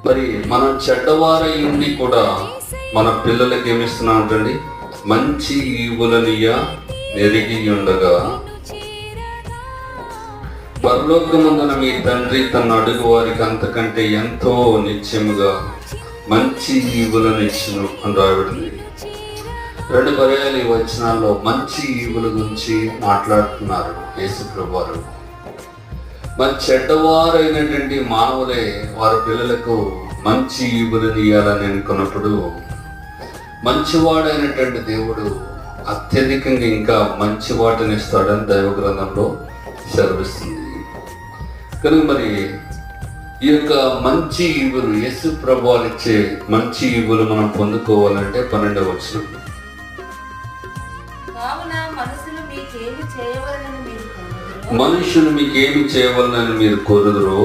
మరి మనం చెడ్డవారై ఉండి కూడా మన పిల్లలకి ఏమిస్తున్నాం అంటండి? మంచి ఈవులనియ ఎరిగి ఉండగా పరలోకమందున మీ తండ్రి తన అడుగు వారికి అంతకంటే ఎంతో నిత్యముగా మంచి ఈవులను ఇచ్చును అని రాయబడింది. 2 పర్యాలు ఈ వచనాల్లో మంచి ఈవుల గురించి మాట్లాడుతున్నారు యేసు ప్రభువారు. మరి చెడ్డవారైనటువంటి మానవులే వారి పిల్లలకు మంచి ఈవులను ఇవ్వాలని అనుకున్నప్పుడు మంచివాడైనటువంటి దేవుడు అత్యధికంగా ఇంకా మంచి వాటిని ఇస్తాడని దైవ గ్రంథంలో సెలవిస్తుంది. కనుక మరి ఈ యొక్క మంచి ఈవులు, యేసు ప్రభువారు ఇచ్చే మంచి ఈవులు మనం పొందుకోవాలంటే 12వ వచనం, మనుషులు మీకేమి చేయవలనని మీరు కోరుదురో